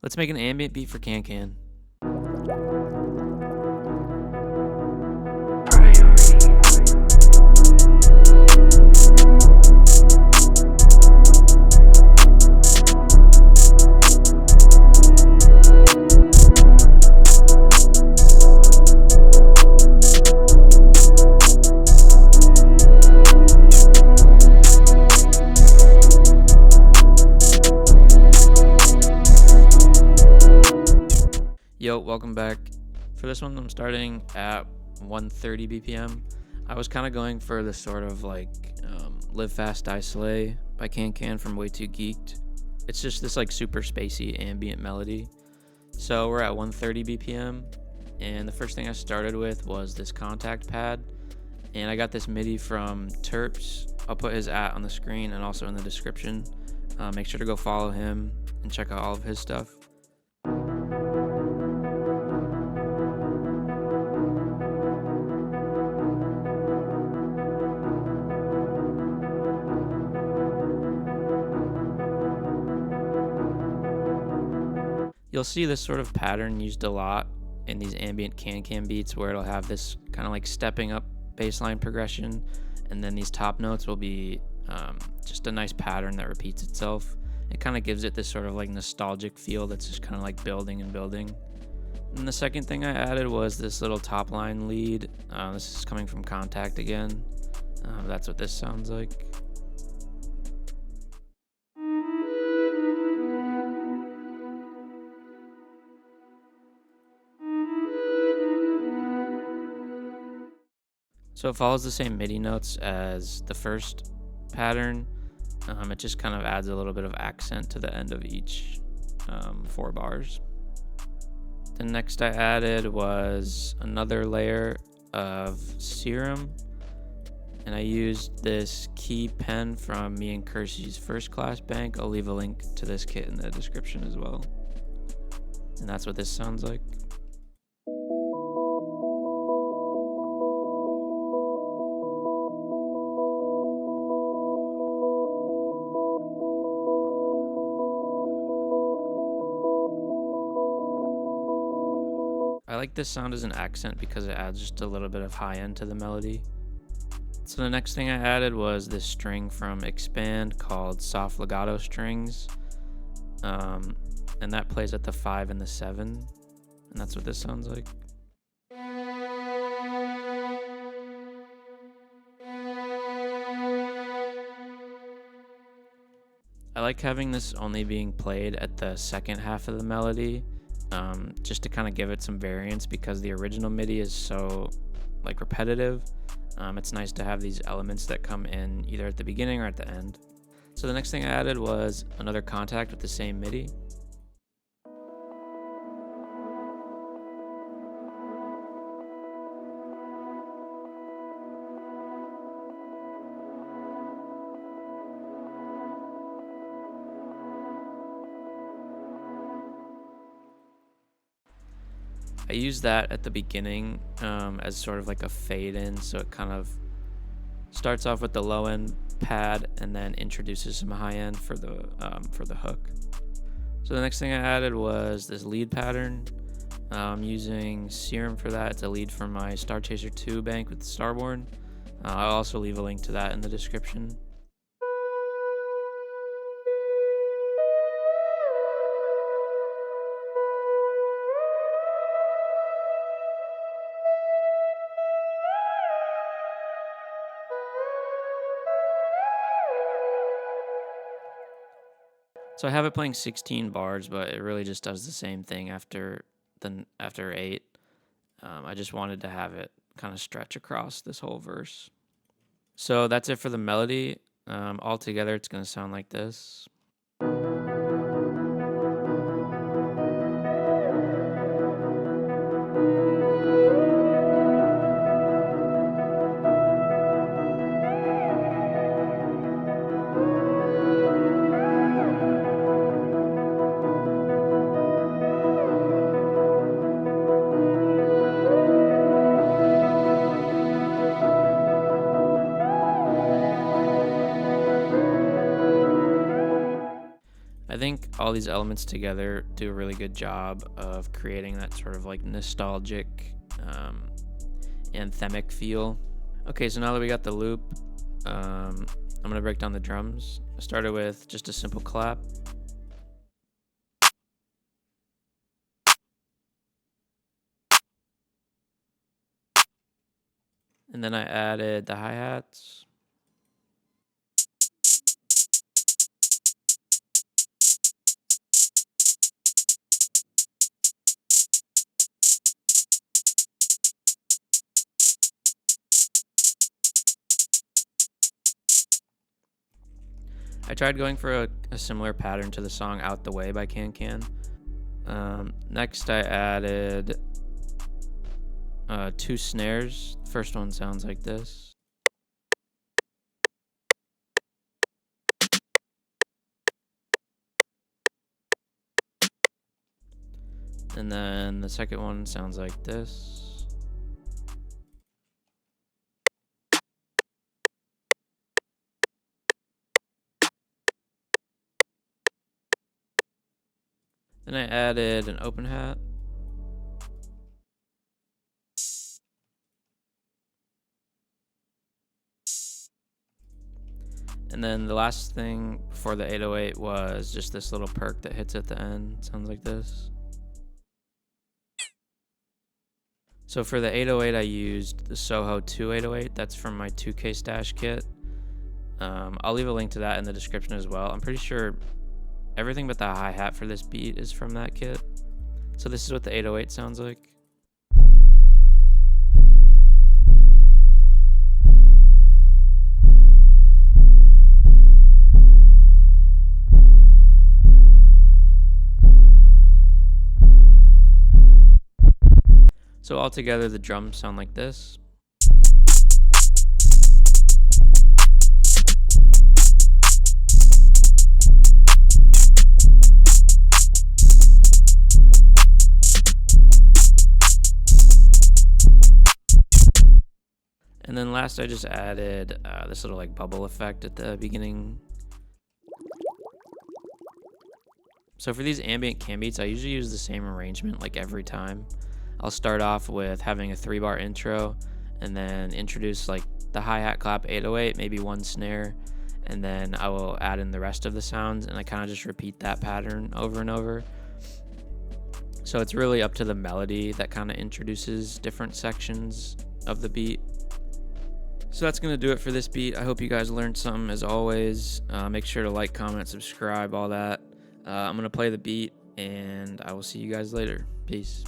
Let's make an ambient beat for Kankan. Yo, welcome back. For this one, I'm starting at 130 BPM. I was kind of going for the sort of like Live Fast Die Slay by Kankan from Way Too Geeked. It's just this like super spacey ambient melody. So we're at 130 BPM, and the first thing I started with was this contact pad, and I got this MIDI from Terps. I'll put his on the screen and also in the description. Make sure to go follow him and check out all of his stuff. You'll see this sort of pattern used a lot in these ambient Kankan beats, where it'll have this kind of like stepping up bassline progression, and then these top notes will be just a nice pattern that repeats itself. It kind of gives it this sort of like nostalgic feel that's just kind of like building and building. And the second thing I added was this little top line lead. This is coming from Contact again. That's what this sounds like. So it follows the same MIDI notes as the first pattern. It just kind of adds a little bit of accent to the end of each 4 bars. The next I added was another layer of serum, and I used this key pen from me and Kersey's First Class Bank. I'll leave a link to this kit in the description as well. And that's what this sounds like. I like this sound as an accent because it adds just a little bit of high end to the melody. So the next thing I added was this string from Expand called Soft Legato Strings. And that plays at the 5 and the 7. And that's what this sounds like. I like having this only being played at the second half of the melody, just to kind of give it some variance, because the original MIDI is so like repetitive. It's nice to have these elements that come in either at the beginning or at the end. So the next thing I added was another contact with the same MIDI. I use that at the beginning as sort of like a fade in, so it kind of starts off with the low end pad and then introduces some high end for the hook. So the next thing I added was this lead pattern. I'm using Serum for that. It's a lead from my Star Chaser 2 bank with Starborn. I'll also leave a link to that in the description. So I have it playing 16 bars, but it really just does the same thing after 8. I just wanted to have it kind of stretch across this whole verse. So that's it for the melody. All together, it's going to sound like this. all these elements together do a really good job of creating that sort of like nostalgic, anthemic feel. Okay, so now that we got the loop, I'm gonna break down the drums. I started with just a simple clap. And then I added the hi-hats. I tried going for a similar pattern to the song Out the Way by Kankan. Next I added 2 snares. The first one sounds like this. And then the second one sounds like this. Then I added an open hat. And then the last thing before the 808 was just this little perk that hits at the end. Sounds like this. So for the 808, I used the Soho 2 808. That's from my 2K Stash kit. I'll leave a link to that in the description as well. I'm pretty sure everything but the hi-hat for this beat is from that kit. So this is what the 808 sounds like. So altogether, the drums sound like this. And then last, I just added this little like bubble effect at the beginning. So for these ambient cam beats, I usually use the same arrangement like every time. I'll start off with having a 3-bar intro and then introduce like the hi-hat clap 808, maybe 1 snare, and then I will add in the rest of the sounds, and I kind of just repeat that pattern over and over. So it's really up to the melody that kind of introduces different sections of the beat. So that's going to do it for this beat. I hope you guys learned something as always. Make sure to like, comment, subscribe, all that. I'm going to play the beat, and I will see you guys later. Peace.